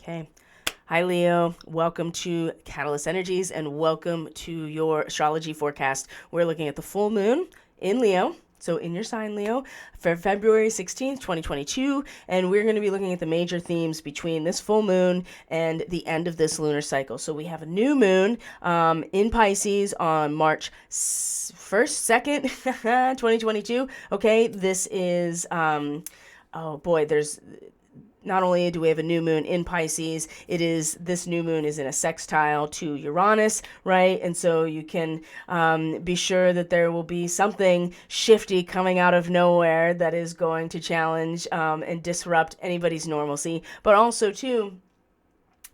Okay. Hi, Leo. Welcome to Catalyst Energies and welcome to your astrology forecast. We're looking at the full moon in Leo. So in your sign, Leo, for February 16th, 2022, and we're going to be looking at the major themes between this full moon and the end of this lunar cycle. So we have a new moon in Pisces on March 1st, 2nd, 2022. Okay, this is, oh boy, there's not only do we have a new moon in Pisces, this new moon is in a sextile to Uranus, right? And so you can be sure that there will be something shifty coming out of nowhere that is going to challenge and disrupt anybody's normalcy. But also, too,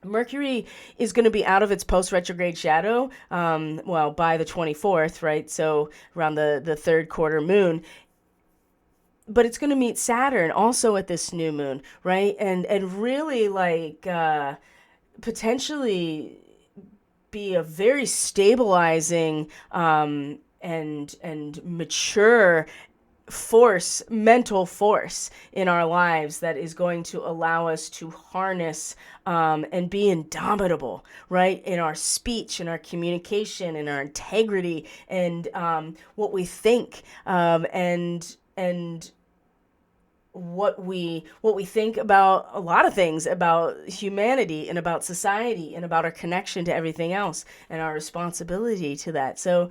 Mercury is going to be out of its post-retrograde shadow, by the 24th, right? So around the third quarter moon. But it's going to meet Saturn also at this new moon, right? And really potentially be a very stabilizing and mature mental force in our lives that is going to allow us to harness and be indomitable, right? In our speech, in our communication, in our integrity, and what we think, and what we think about a lot of things about humanity and about society and about our connection to everything else and our responsibility to that. So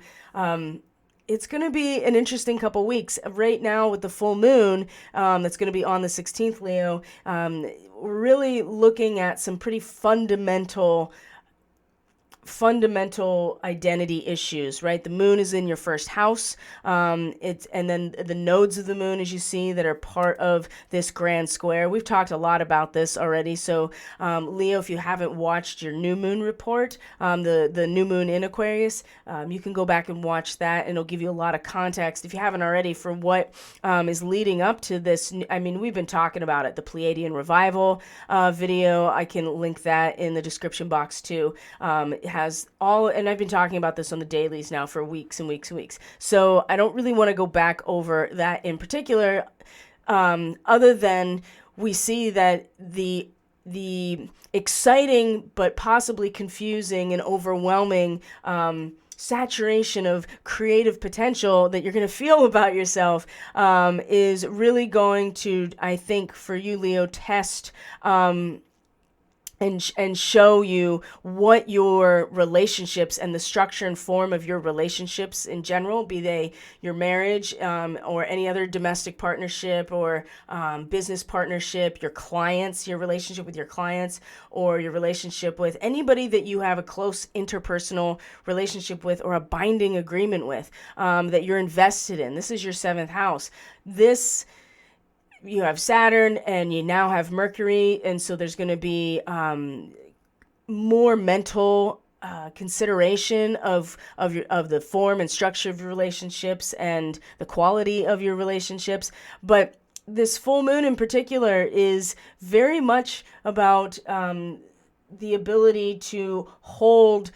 it's going to be an interesting couple weeks right now with the full moon that's going to be on the 16th, Leo. We're really looking at some pretty fundamental identity issues, right? The moon is in your first house. And then the nodes of the moon, as you see, that are part of this grand square. We've talked a lot about this already. So, Leo, if you haven't watched your new moon report, the new moon in Aquarius, you can go back and watch that, and it'll give you a lot of context, if you haven't already, for what is leading up to this. I mean, we've been talking about it, the Pleiadian revival video. I can link that in the description box too. Has all, and I've been talking about this on the dailies now for weeks and weeks and weeks. So I don't really want to go back over that in particular, other than we see that the exciting but possibly confusing and overwhelming saturation of creative potential that you're going to feel about yourself is really going to, I think, for you, Leo, test and show you what your relationships and the structure and form of your relationships in general, be they your marriage or any other domestic partnership or business partnership, your clients, your relationship with your clients, or your relationship with anybody that you have a close interpersonal relationship with or a binding agreement with, that you're invested in. This is your seventh house. You have Saturn and you now have Mercury, and so there's going to be more mental consideration of the form and structure of your relationships and the quality of your relationships. But this full moon in particular is very much about the ability to hold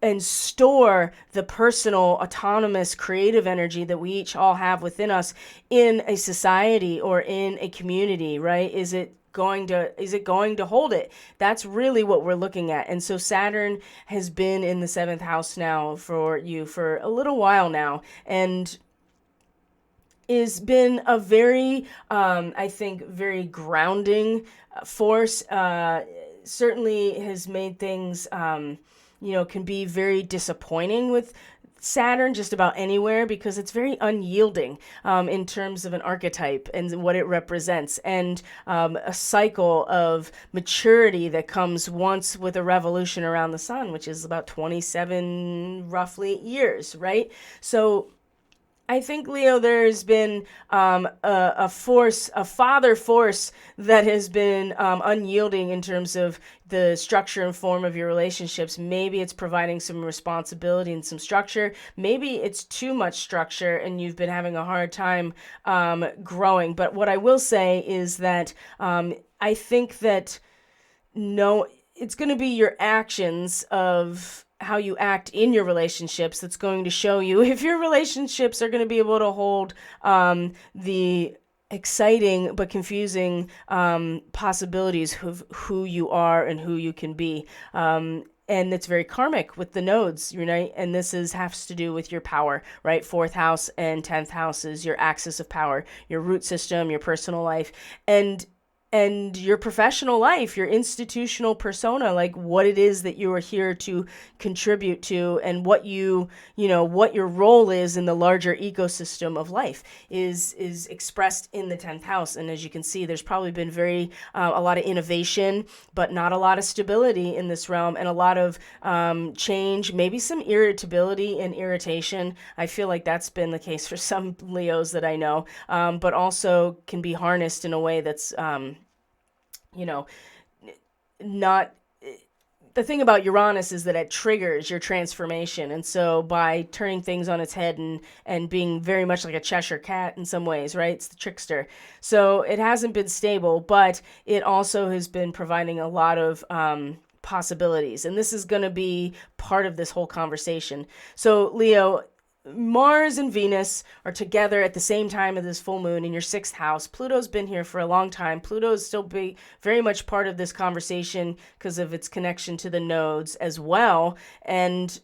and store the personal, autonomous, creative energy that we each all have within us in a society or in a community, right? Is it going to hold it? That's really what we're looking at. And so Saturn has been in the seventh house now for you for a little while now, and has been a very, I think, very grounding force. Certainly has made things, can be very disappointing with Saturn just about anywhere, because it's very unyielding in terms of an archetype and what it represents, and a cycle of maturity that comes once with a revolution around the sun, which is about 27 roughly years, right? So I think, Leo, there's been a father force that has been unyielding in terms of the structure and form of your relationships. Maybe it's providing some responsibility and some structure. Maybe it's too much structure and you've been having a hard time growing. But what I will say is that I think that it's going to be your actions of how you act in your relationships that's going to show you if your relationships are going to be able to hold the exciting but confusing possibilities of who you are and who you can be. And it's very karmic with the nodes, right? And this is has to do with your power, right? Fourth house and 10th house is your axis of power, your root system, your personal life, and your professional life, your institutional persona, like what it is that you are here to contribute to, and what what your role is in the larger ecosystem of life is expressed in the 10th house. And as you can see, there's probably been a lot of innovation, but not a lot of stability in this realm, and a lot of change, maybe some irritability and irritation. I feel like that's been the case for some Leos that I know, but also can be harnessed in a way that's you know, not the thing about Uranus is that it triggers your transformation. And so by turning things on its head and being very much like a Cheshire cat in some ways, right? It's the trickster. So it hasn't been stable, but it also has been providing a lot of possibilities. And this is going to be part of this whole conversation. So Leo, Mars and Venus are together at the same time of this full moon in your 6th house. Pluto's been here for a long time. Pluto's still very much part of this conversation because of its connection to the nodes as well. And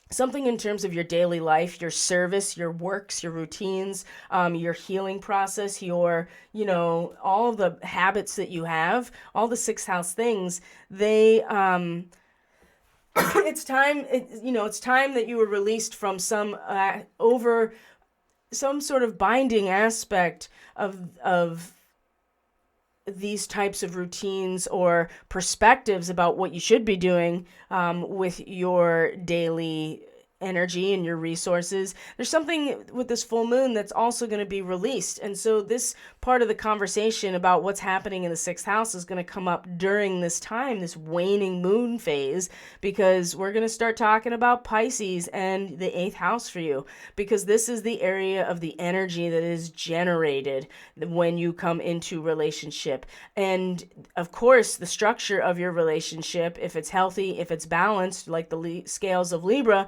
something in terms of your daily life, your service, your works, your routines, your healing process, all of the habits that you have, all the 6th house things, they it's time that you were released from some sort of binding aspect of these types of routines or perspectives about what you should be doing with your daily energy and your resources. There's something with this full moon that's also going to be released. And so this part of the conversation about what's happening in the 6th house is going to come up during this time, this waning moon phase, because we're going to start talking about Pisces and the 8th house for you, because this is the area of the energy that is generated when you come into relationship. And of course, the structure of your relationship, if it's healthy, if it's balanced, like the scales of Libra,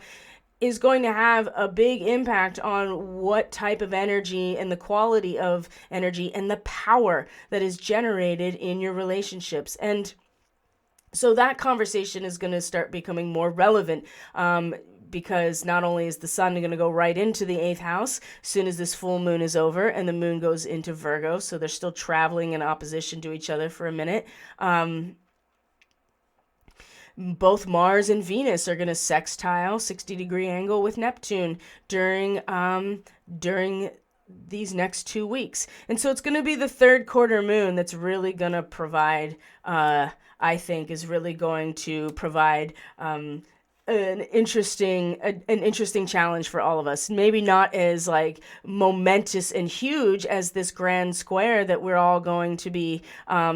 is going to have a big impact on what type of energy and the quality of energy and the power that is generated in your relationships. And so that conversation is going to start becoming more relevant because not only is the sun going to go right into the 8th house as soon as this full moon is over, and the moon goes into Virgo, so they're still traveling in opposition to each other for a minute. Both Mars and Venus are going to sextile 60-degree angle with Neptune during these next 2 weeks. And so it's going to be the 3rd quarter moon that's really going to provide, I think, is really going to provide an interesting challenge for all of us. Maybe not as like momentous and huge as this grand square that we're all going to be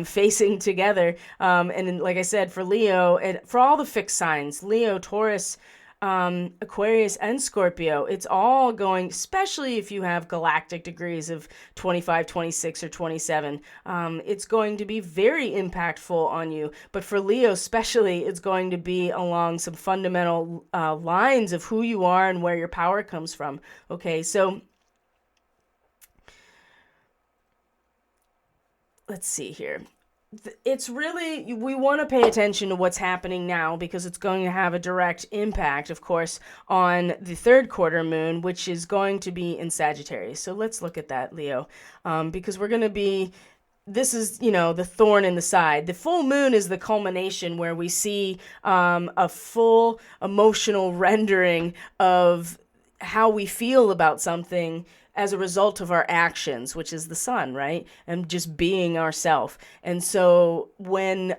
facing together. And like I said, for Leo and for all the fixed signs, Leo, Taurus, Aquarius, and Scorpio, it's all going, especially if you have galactic degrees of 25, 26, or 27, it's going to be very impactful on you. But for Leo especially, it's going to be along some fundamental lines of who you are and where your power comes from. Okay, so let's see here. It's really, we want to pay attention to what's happening now because it's going to have a direct impact, of course, on the 3rd quarter moon, which is going to be in Sagittarius. So let's look at that, Leo, because we're going to be, this is, the thorn in the side. The full moon is the culmination where we see a full emotional rendering of how we feel about something as a result of our actions, which is the sun, right? And just being ourself. And so when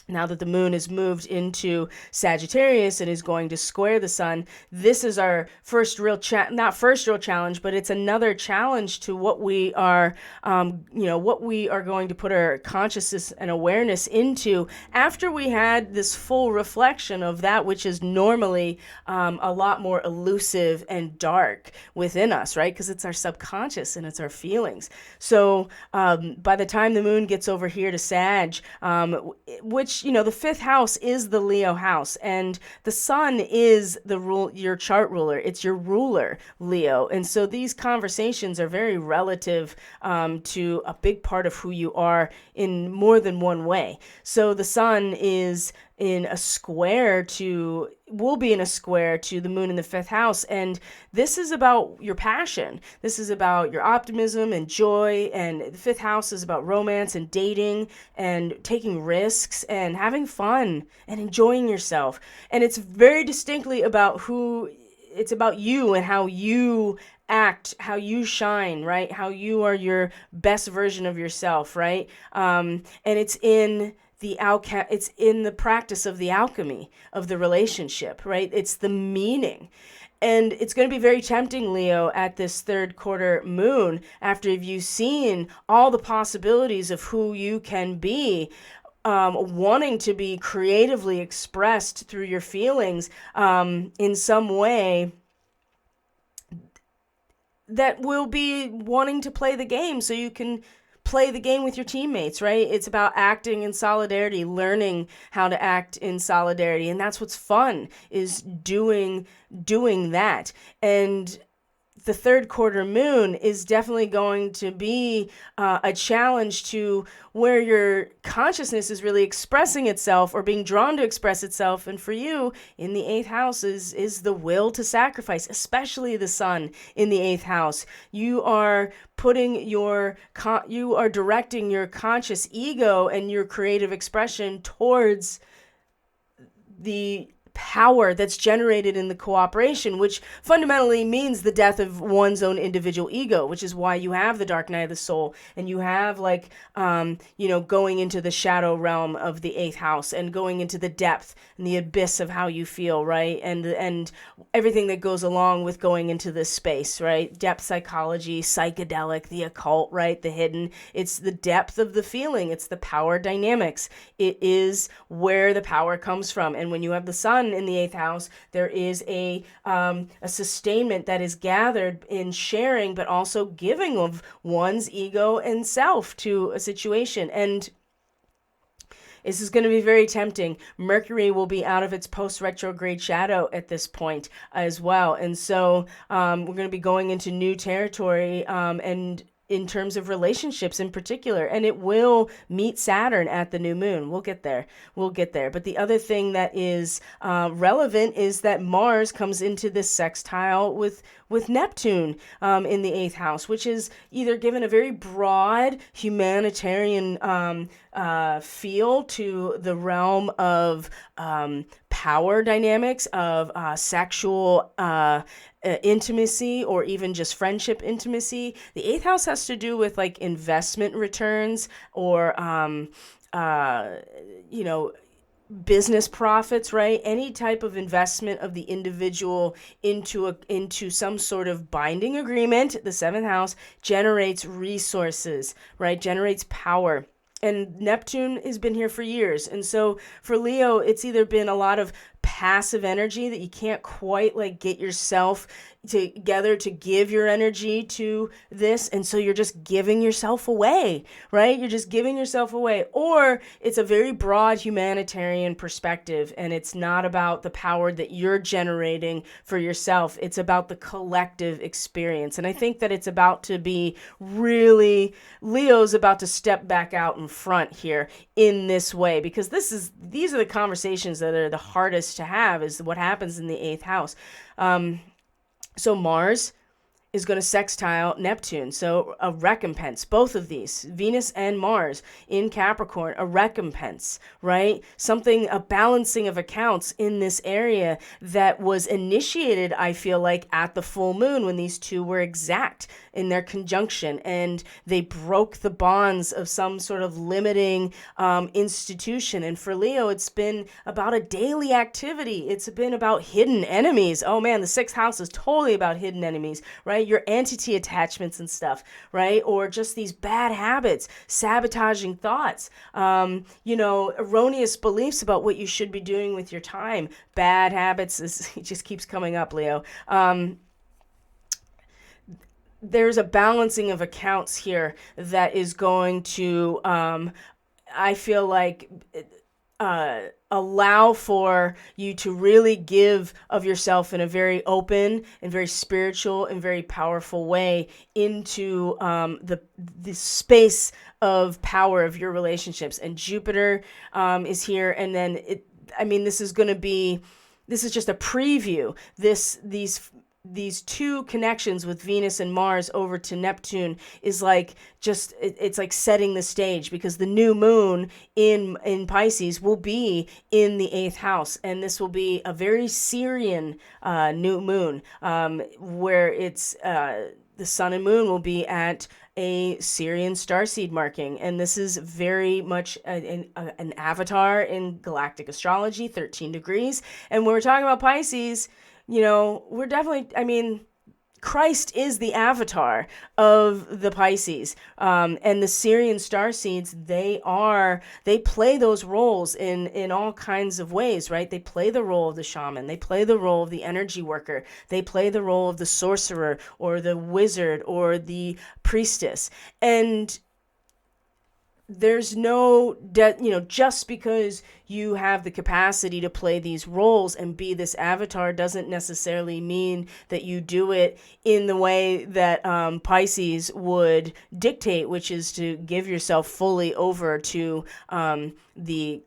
now that the moon is moved into Sagittarius and is going to square the sun, this is our first real not first real challenge, but it's another challenge to what we are, what we are going to put our consciousness and awareness into after we had this full reflection of that which is normally a lot more elusive and dark within us, right? Because it's our subconscious and it's our feelings. So by the time the moon gets over here to Sag, which which, the fifth house is the Leo house, and the sun is your chart ruler. It's your ruler, Leo. And so these conversations are very relative to a big part of who you are in more than one way. So the sun is will be in a square to the moon in the fifth house. And this is about your passion. This is about your optimism and joy. And the fifth house is about romance and dating and taking risks and having fun and enjoying yourself. And it's very distinctly about it's about you and how you act, how you shine, right? How you are your best version of yourself, right? And it's in it's in the practice of the alchemy of the relationship, right? It's the meaning. And it's going to be very tempting, Leo, at this third quarter moon, after you've seen all the possibilities of who you can be, wanting to be creatively expressed through your feelings in some way, that will be wanting to play the game so you can play the game with your teammates, right? It's about acting in solidarity, learning how to act in solidarity. And that's what's fun, is doing that. And the third quarter moon is definitely going to be a challenge to where your consciousness is really expressing itself or being drawn to express itself. And for you, in the eighth house is the will to sacrifice, especially the sun in the eighth house. You are you are directing your conscious ego and your creative expression towards the power that's generated in the cooperation, which fundamentally means the death of one's own individual ego, which is why you have the dark night of the soul, and you have going into the shadow realm of the eighth house and going into the depth and the abyss of how you feel, right? And everything that goes along with going into this space, right? Depth psychology, psychedelic, the occult, right? The hidden. It's the depth of the feeling. It's the power dynamics. It is where the power comes from. And when you have the sun in the eighth house, there is a sustainment that is gathered in sharing, but also giving of one's ego and self to a situation. And this is going to be very tempting. Mercury will be out of its post-retrograde shadow at this point as well. And so we're going to be going into new territory, and in terms of relationships in particular, and it will meet Saturn at the new moon. We'll get there. But the other thing that is relevant is that Mars comes into this sextile with Neptune in the eighth house, which is either given a very broad humanitarian feel to the realm of power dynamics, of sexual intimacy, or even just friendship intimacy. The eighth house has to do with like investment returns or business profits, right? Any type of investment of the individual into some sort of binding agreement. The seventh house generates resources, right? Generates power. And Neptune has been here for years. And so for Leo, it's either been a lot of passive energy that you can't quite like get yourself together to give your energy to this, and so you're just giving yourself away, right? You're just giving yourself away. Or it's a very broad humanitarian perspective, and it's not about the power that you're generating for yourself. It's about the collective experience. And I think that it's about to be really, Leo's about to step back out in front here in this way, because these are the conversations that are the hardest to have, is what happens in the eighth house. So Mars is going to sextile Neptune. So a recompense, both of these, Venus and Mars in Capricorn, a recompense, right? Something, a balancing of accounts in this area that was initiated, I feel like, at the full moon when these two were exact in their conjunction, and they broke the bonds of some sort of limiting institution. And for Leo, it's been about a daily activity. It's been about hidden enemies. Oh man, the sixth house is totally about hidden enemies, right? Your entity attachments and stuff, right? Or just these bad habits, sabotaging thoughts, erroneous beliefs about what you should be doing with your time. Bad habits, it just keeps coming up, Leo. There's a balancing of accounts here that is going to, I feel like, allow for you to really give of yourself in a very open and very spiritual and very powerful way into the space of power of your relationships. And Jupiter is here, and then this is going to be, this is just a preview. These two connections with Venus and Mars over to Neptune is like just it's like setting the stage, because the new moon in Pisces will be in the 8th house, and this will be a very Syrian new moon, where it's the sun and moon will be at a Syrian starseed marking. And this is very much an avatar in galactic astrology, 13 degrees. And when we're talking about Pisces, we're definitely, Christ is the avatar of the Pisces, and the Syrian starseeds. They play those roles in all kinds of ways, right? They play the role of the shaman. They play the role of the energy worker. They play the role of the sorcerer or the wizard or the priestess. And there's no, just because you have the capacity to play these roles and be this avatar doesn't necessarily mean that you do it in the way that Pisces would dictate, which is to give yourself fully over to the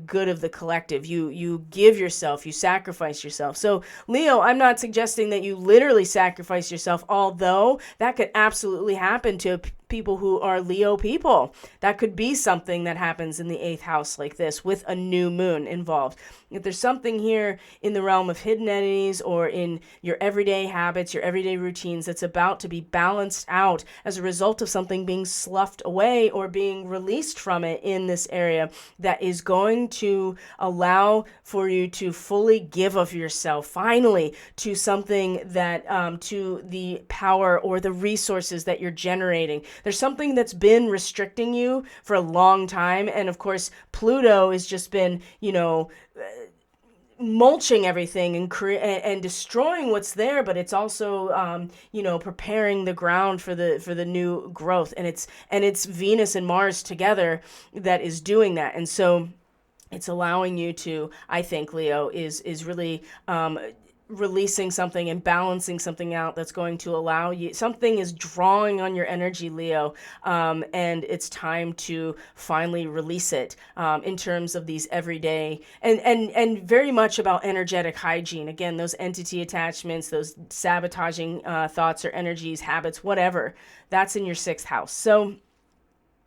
good of the collective. You give yourself, you sacrifice yourself. So Leo, I'm not suggesting that you literally sacrifice yourself, although that could absolutely happen to people who are Leo people. That could be something that happens in the 8th house like this, with a new moon involved. If there's something here in the realm of hidden entities or in your everyday habits, your everyday routines, that's about to be balanced out as a result of something being sloughed away or being released from it in this area, that is going to allow for you to fully give of yourself, finally, to something that, to the power or the resources that you're generating. There's something that's been restricting you for a long time. And of course, Pluto has just been, mulching everything and destroying what's there, but it's also preparing the ground for the new growth, and it's Venus and Mars together that is doing that. And so it's allowing you to, I think, Leo, is really releasing something and balancing something out that's going to allow you, something is drawing on your energy, Leo, and it's time to finally release it, in terms of these everyday and very much about energetic hygiene. Again, those entity attachments, those sabotaging thoughts or energies, habits, whatever, that's in your 6th house. So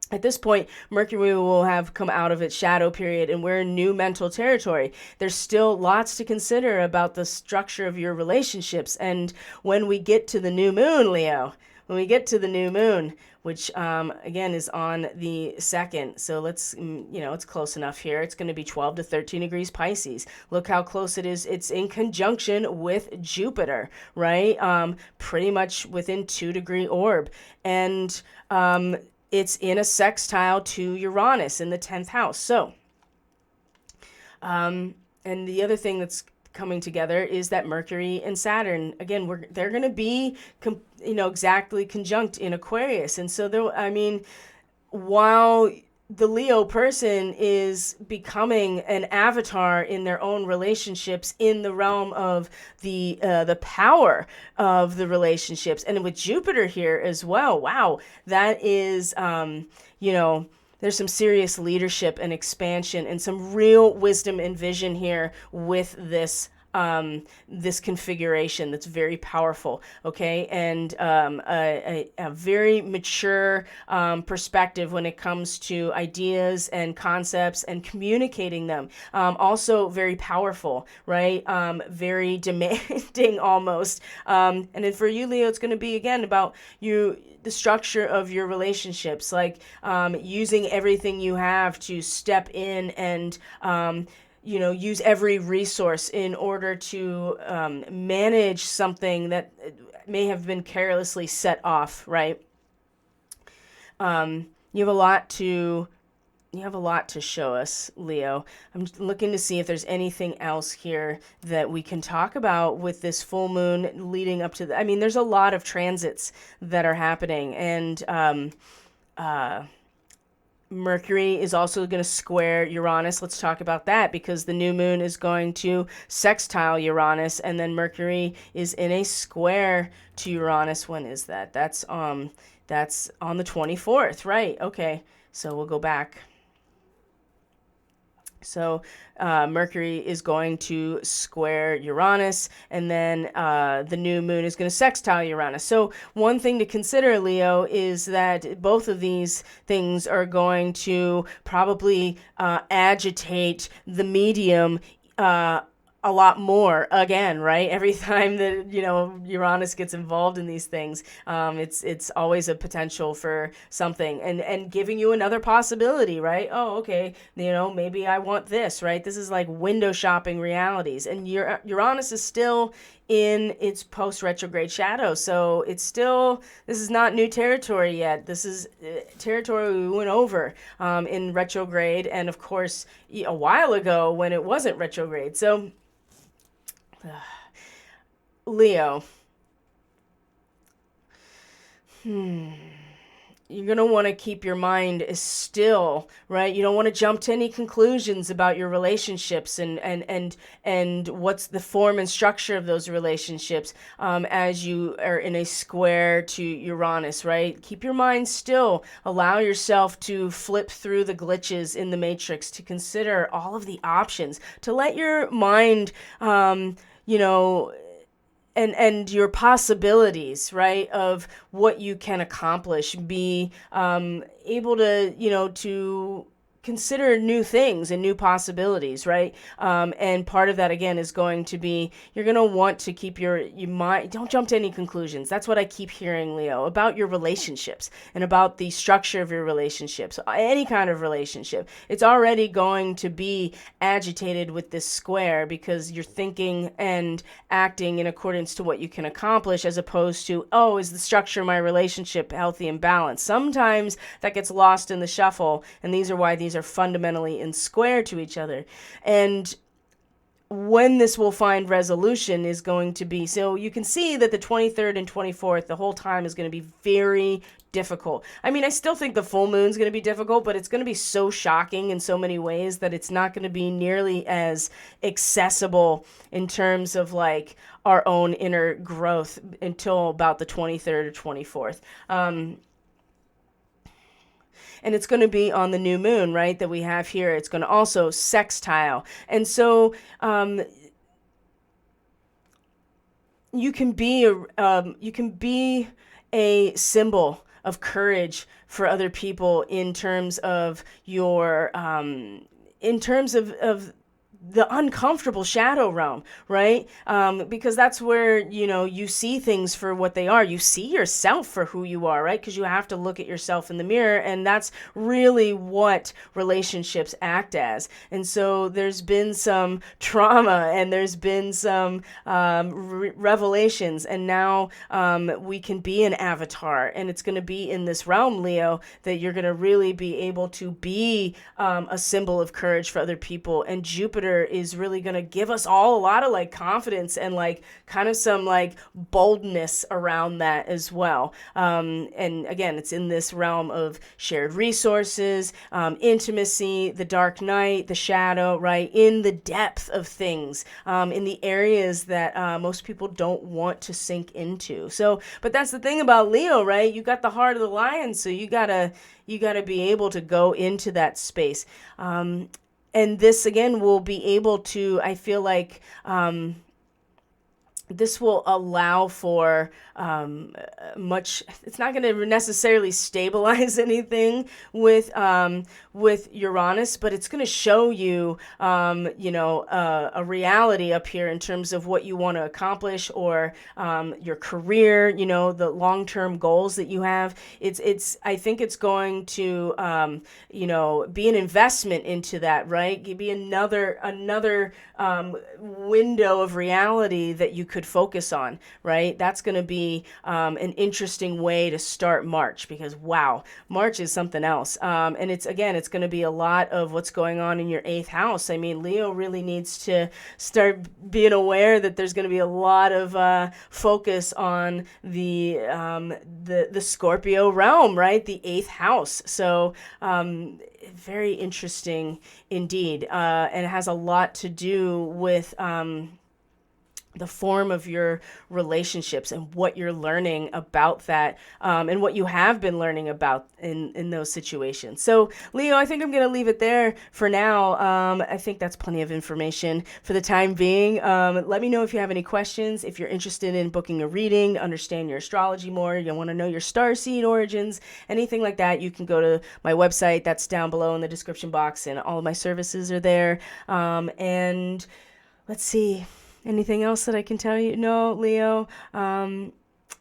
at this point, Mercury will have come out of its shadow period, and we're in new mental territory. There's still lots to consider about the structure of your relationships. And when we get to the new moon, Leo, which again is on the 2nd, so let's, it's close enough here. It's going to be 12 to 13 degrees Pisces. Look how close it is. It's in conjunction with Jupiter, right? Pretty much within 2-degree orb. And it's in a sextile to Uranus in the 10th house. So, and the other thing that's coming together is that Mercury and Saturn, again, they're going to be, exactly conjunct in Aquarius. And so, while the Leo person is becoming an avatar in their own relationships in the realm of the power of the relationships, and with Jupiter here as well. Wow, that is, there's some serious leadership and expansion and some real wisdom and vision here with this configuration that's very powerful, okay, and a very mature perspective when it comes to ideas and concepts and communicating them. Also very powerful, right? Very demanding almost. And then for you, Leo, it's going to be, again, about the structure of your relationships, like using everything you have to step in and use every resource in order to manage something that may have been carelessly set off, right? You have a lot to show us, Leo. I'm looking to see if there's anything else here that we can talk about with this full moon leading up to there's a lot of transits that are happening, and Mercury is also going to square Uranus. Let's talk about that because the new moon is going to sextile Uranus, and then Mercury is in a square to Uranus. When is that? That's on the 24th, right? Okay. So we'll go back. So Mercury is going to square Uranus, and then the new moon is going to sextile Uranus. So one thing to consider, Leo, is that both of these things are going to probably agitate the medium a lot more again, right? Every time that Uranus gets involved in these things, it's always a potential for something and giving you another possibility, right? Oh, okay, maybe I want this, right? This is like window shopping realities, and Uranus is still in its post retrograde shadow, so this is not new territory yet. This is territory we went over in retrograde, and of course a while ago when it wasn't retrograde. So Leo, you're going to want to keep your mind still, right? You don't want to jump to any conclusions about your relationships and what's the form and structure of those relationships as you are in a square to Uranus, right? Keep your mind still. Allow yourself to flip through the glitches in the matrix, to consider all of the options, to let your mind, and your possibilities, right, of what you can accomplish, be able to consider new things and new possibilities, right? And part of that, again, is going to be, you're going to want to keep your mind, don't jump to any conclusions. That's what I keep hearing, Leo, about your relationships and about the structure of your relationships, any kind of relationship. It's already going to be agitated with this square because you're thinking and acting in accordance to what you can accomplish, as opposed to, oh, is the structure of my relationship healthy and balanced? Sometimes that gets lost in the shuffle, and these are why these are fundamentally in square to each other. And when this will find resolution is going to be, so you can see that the 23rd and 24th, the whole time, is going to be very difficult. I mean, I still think the full moon is going to be difficult, but it's going to be so shocking in so many ways that it's not going to be nearly as accessible in terms of like our own inner growth until about the 23rd or 24th. And it's going to be on the new moon, right, that we have here. It's going to also sextile. And so you can be a symbol of courage for other people in terms of your the uncomfortable shadow realm, right? Because that's where, you see things for what they are. You see yourself for who you are, right? Because you have to look at yourself in the mirror, and that's really what relationships act as. And so there's been some trauma, and there's been some revelations, and now we can be an avatar, and it's going to be in this realm, Leo, that you're going to really be able to be a symbol of courage for other people. And Jupiter is really going to give us all a lot of like confidence and like kind of some like boldness around that as well. And again, it's in this realm of shared resources, intimacy, the dark night, the shadow, right? In the depth of things, in the areas that most people don't want to sink into. So, but that's the thing about Leo, right? You got the heart of the lion, so you gotta be able to go into that space. And this, again, will be able to, I feel like, this will allow for it's not going to necessarily stabilize anything with Uranus, but it's going to show you, a reality up here in terms of what you want to accomplish, or your career, the long-term goals that you have. I think it's going to, be an investment into that, right? Be another window of reality that you could could focus on, right? That's going to be an interesting way to start March, because wow, March is something else. And it's going to be a lot of what's going on in your eighth house. I mean, Leo really needs to start being aware that there's going to be a lot of focus on the Scorpio realm, right? The eighth house. So very interesting indeed, and it has a lot to do with the form of your relationships and what you're learning about that, and what you have been learning about in those situations. So Leo, I think I'm going to leave it there for now. I think that's plenty of information for the time being. Let me know if you have any questions, if you're interested in booking a reading to understand your astrology more, you want to know your starseed origins, anything like that. You can go to my website. That's down below in the description box, and all of my services are there. And let's see. Anything else that I can tell you? No, Leo.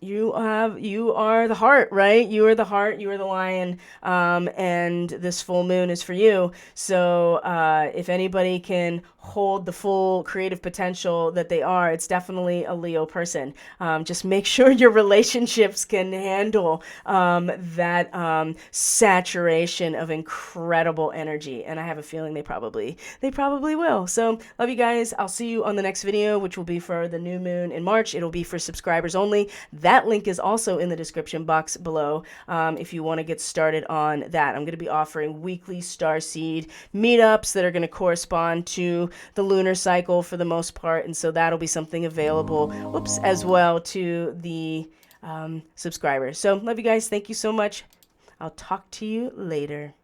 You are the heart, right? You are the heart. You are the lion. And this full moon is for you. So if anybody can hold the full creative potential that they are, it's definitely a Leo person. Just make sure your relationships can handle that saturation of incredible energy. And I have a feeling they probably will. So love you guys. I'll see you on the next video, which will be for the new moon in March. It'll be for subscribers only. That link is also in the description box below if you want to get started on that. I'm going to be offering weekly Starseed meetups that are going to correspond to the lunar cycle for the most part, and so that'll be something available, as well to the subscribers. So love you guys. Thank you so much. I'll talk to you later.